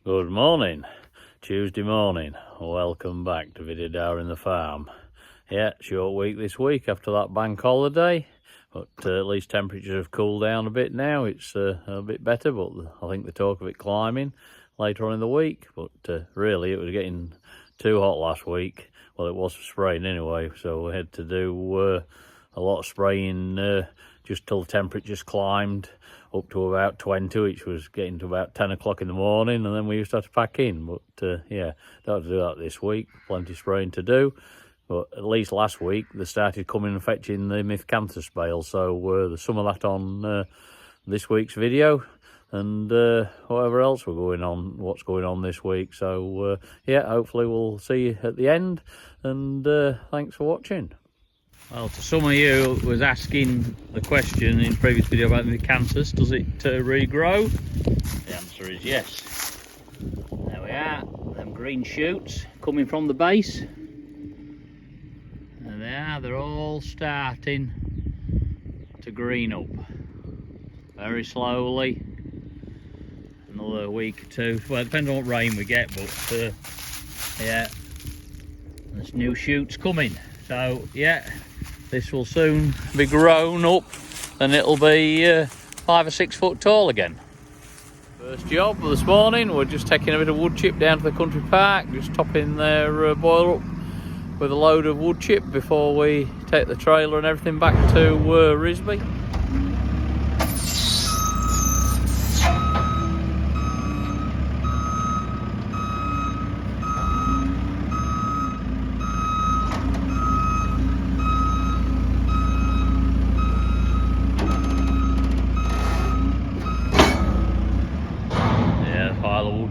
Good morning, Tuesday morning. Welcome back to Video Down in the Farm. Yeah, short week this week after that bank holiday, but at least temperatures have cooled down a bit now. It's a bit better, but I think the talk of it climbing later on in the week. But really, it was getting too hot last week. Well, it was for spraying anyway, so we had to do a lot of spraying just till the temperatures climbed up to about 20, which was getting to about 10 o'clock in the morning, and then we used to have to pack in. But yeah, don't have to do that this week. Plenty of spraying to do. But at least last week they started coming and fetching the Miscanthus bales, so there's some of that on this week's video, and whatever else what's going on this week. So yeah, hopefully we'll see you at the end, and thanks for watching. Well, to some of you was asking the question in the previous video about the Miscanthus, does it regrow? The answer is yes. There we are, them green shoots coming from the base. And they're all starting to green up. Very slowly. Another week or two. Well, it depends on what rain we get, but yeah, there's new shoots coming. So yeah, this will soon be grown up and it'll be 5 or 6 foot tall again. First job this morning, we're just taking a bit of wood chip down to the country park, just topping their boiler up with a load of wood chip before we take the trailer and everything back to Risby.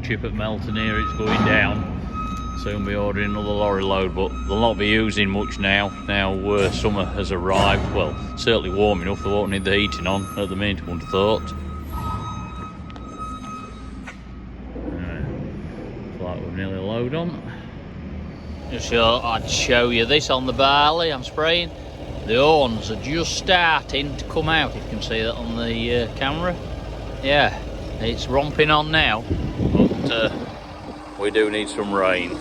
Chip at Melton here, it's going down. Soon be ordering another lorry load, but they'll not be using much now summer has arrived. Well, certainly warm enough, they won't need the heating on at the minute, I wouldn't have thought. Looks like we've nearly a load on. Just thought I'd show you this on the barley I'm spraying. The horns are just starting to come out, you can see that on the camera. Yeah, it's romping on now. But we do need some rain.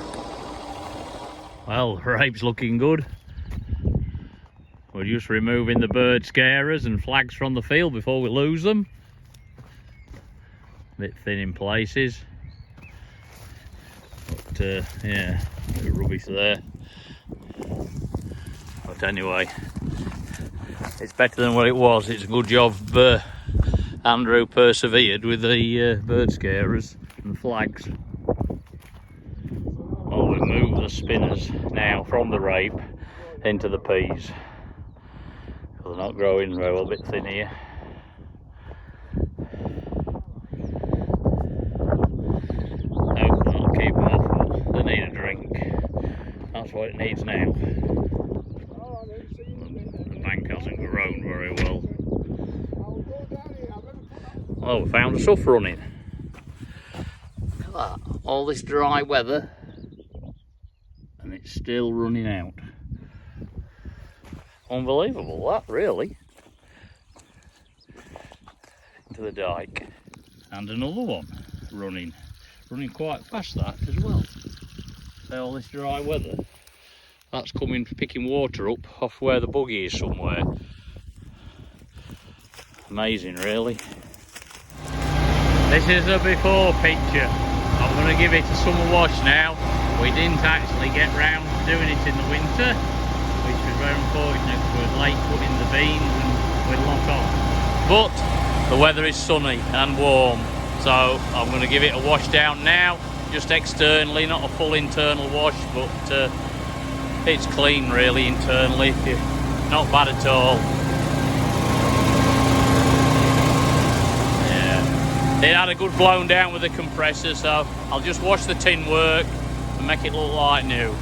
Well, the rape's looking good. We're just removing the bird scarers and flags from the field before we lose them. A bit thin in places. But yeah, a bit of rubbish there. But anyway, it's better than what it was. It's a good job Andrew persevered with the bird scarers and flags. Well, we move the spinners now from the rape into the peas. They're not growing very well, a bit thin here. Hopefully that'll keep them off, but they need a drink. That's what it needs now. The bank hasn't grown very well. Oh, we found a sough running. Look at that, all this dry weather and it's still running out. Unbelievable that, really. Into the dike. And another one running quite fast, that as well. See all this dry weather. That's coming, picking water up off where the buggy is somewhere. Amazing, really. This is a before picture. I'm going to give it a summer wash now. We didn't actually get round to doing it in the winter, which was very unfortunate because we were late putting the beans and we'd lot on. But the weather is sunny and warm, so I'm going to give it a wash down now, just externally, not a full internal wash, but it's clean really internally, not bad at all. It had a good blown down with the compressor, so I'll just wash the tin work and make it look like new.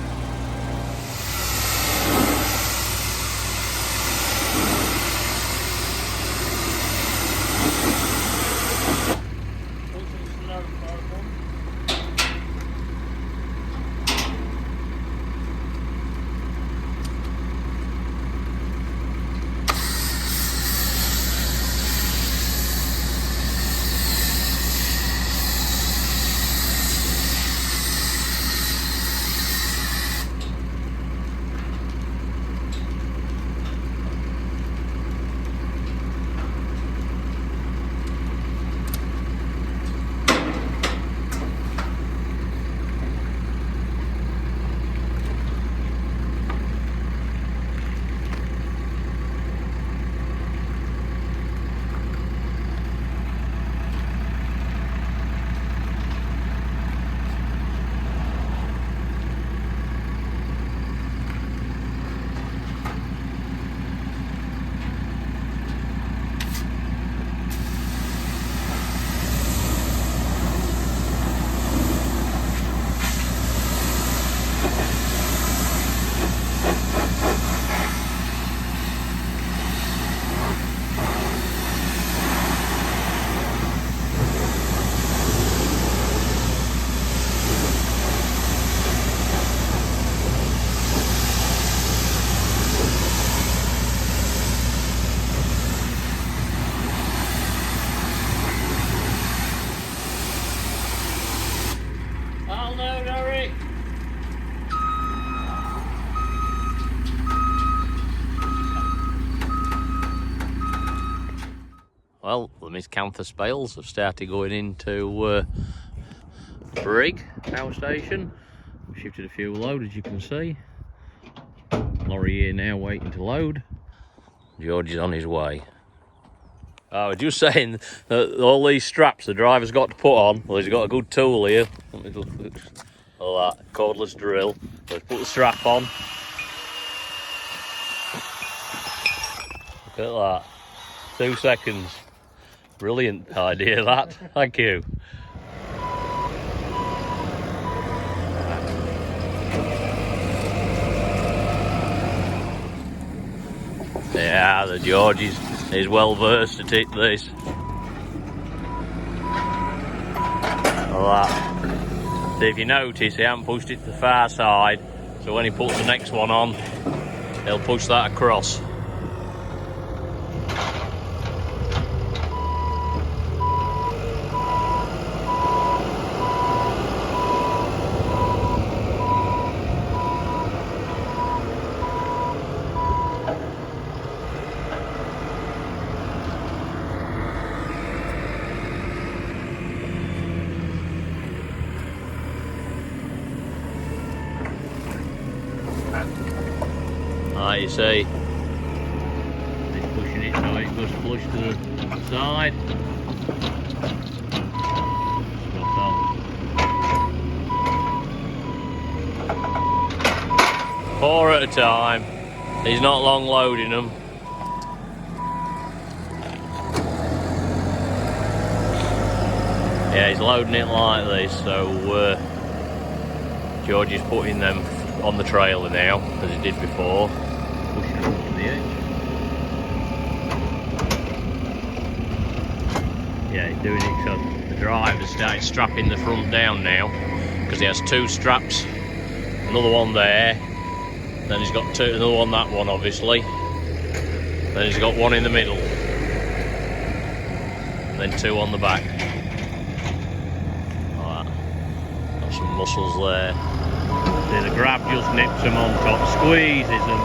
the Miscanthus bales have started going into rig power station. Shifted a fuel load, as you can see. Lorry here now waiting to load. George is on his way. I was just saying that all these straps the driver's got to put on, well, he's got a good tool here. All that cordless drill. Let's put the strap on. Look at that. 2 seconds. Brilliant idea, that. Thank you. Yeah, the George is well versed at it, this. Like that. See, if you notice, he hasn't pushed it to the far side, so when he puts the next one on, he'll push that across. Like you see, he's pushing it so it goes flush to the side. Spot on. 4 at a time. He's not long loading them. Yeah, he's loading it like this, so George is putting them on the trailer now, as he did before. Pushing it up to the edge. Yeah, he's doing it so the driver's started strapping the front down now, because he has 2 straps, another one there, then he's got another one, that one obviously, then he's got one in the middle, then 2 on the back. Like that. Got some muscles there. See, the grab just nips them on top, squeezes them.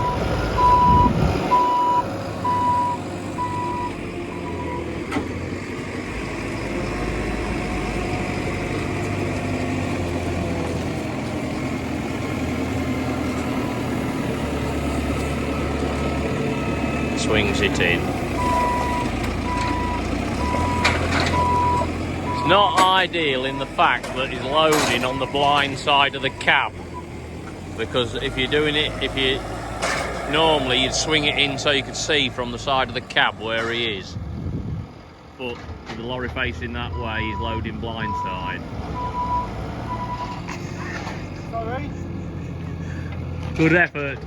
Swings it in. It's not ideal in the fact that he's loading on the blind side of the cab. Because if you're doing it, normally you'd swing it in so you could see from the side of the cab where he is. But with the lorry facing that way, he's loading blind side. Sorry. Good effort.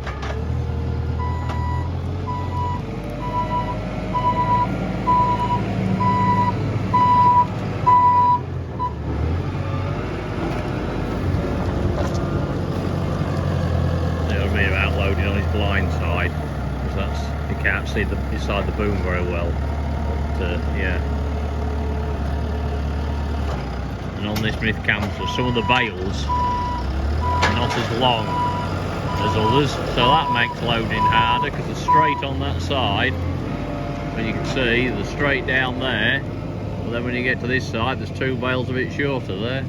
Loading on his blind side, because you can't see inside the boom very well. But yeah. And on this Miscanthus, some of the bales are not as long as others, so that makes loading harder because they're straight on that side. But you can see they're straight down there. But then when you get to this side, there's 2 bales a bit shorter there.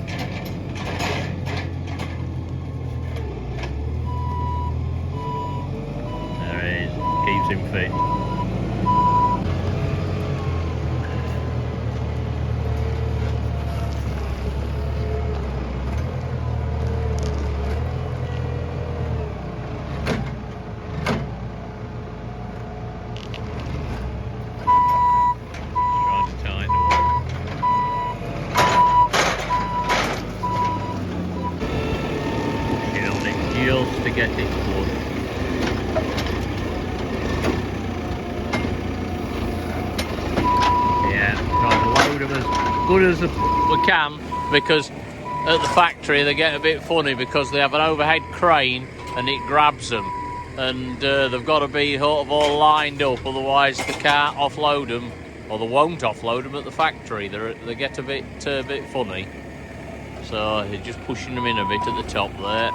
Keeps him fit. Trying to tighten them up. Pushing on it just to get it flush. Them as good as we can, because at the factory they get a bit funny because they have an overhead crane and it grabs them, and they've got to be sort of all lined up, otherwise they can't offload them, or they won't offload them at the factory. They get a bit funny, so you're just pushing them in a bit at the top there.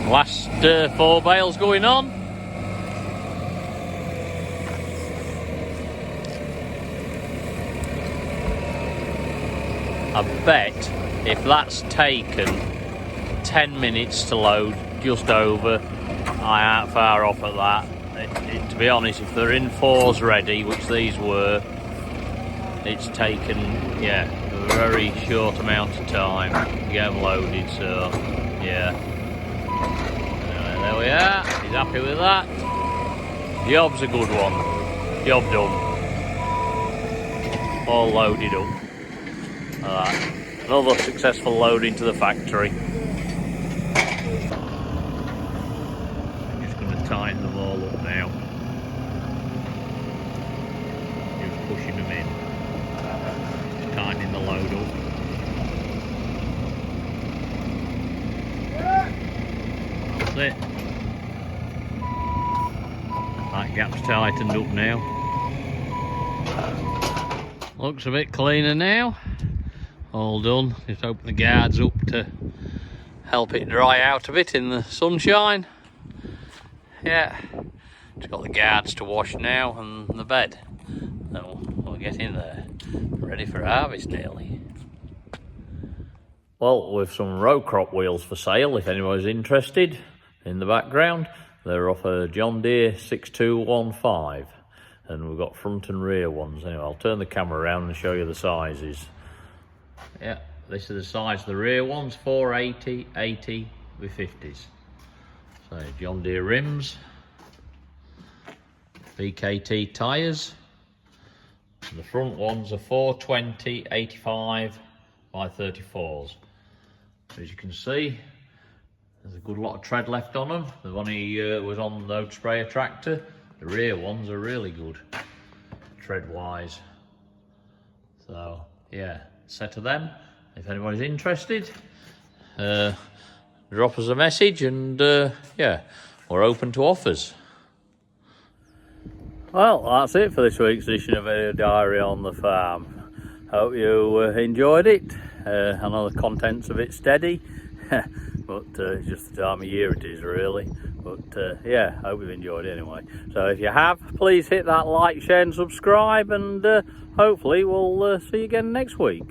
Last 4 bales going on. I bet if that's taken 10 minutes to load, just over, I ain't far off at that. To be honest, if they're in fours ready, which these were, it's taken, yeah, a very short amount of time to get them loaded, so, yeah. There we are, he's happy with that. Job's a good one, job done. All loaded up. Another successful load into the factory. I'm just going to tighten them all up now. Just pushing them in. Just tightening the load up. That's it. That gap's tightened up now. Looks a bit cleaner now. All done. Just open the guards up to help it dry out a bit in the sunshine. Yeah, just got the guards to wash now and the bed. So we'll get in there, ready for harvest nearly. Well, with some row crop wheels for sale, if anyone's interested, in the background. They're off a John Deere 6215. And we've got front and rear ones. Anyway, I'll turn the camera around and show you the sizes. Yeah, this is the size of the rear ones, 480, 80 with 50s. So John Deere rims, BKT tyres. And the front ones are 420, 85 by 34s. So as you can see, there's a good lot of tread left on them. The one he was on the oat sprayer tractor. The rear ones are really good, tread-wise. So, yeah, set of them. If anybody's interested, drop us a message and, yeah, we're open to offers. Well, that's it for this week's edition of Video Diary on the Farm. Hope you enjoyed it. I know the content's a bit steady, but it's just the time of year it is, really. But yeah, hope you've enjoyed it anyway. So if you have, please hit that like, share and subscribe, and hopefully we'll see you again next week.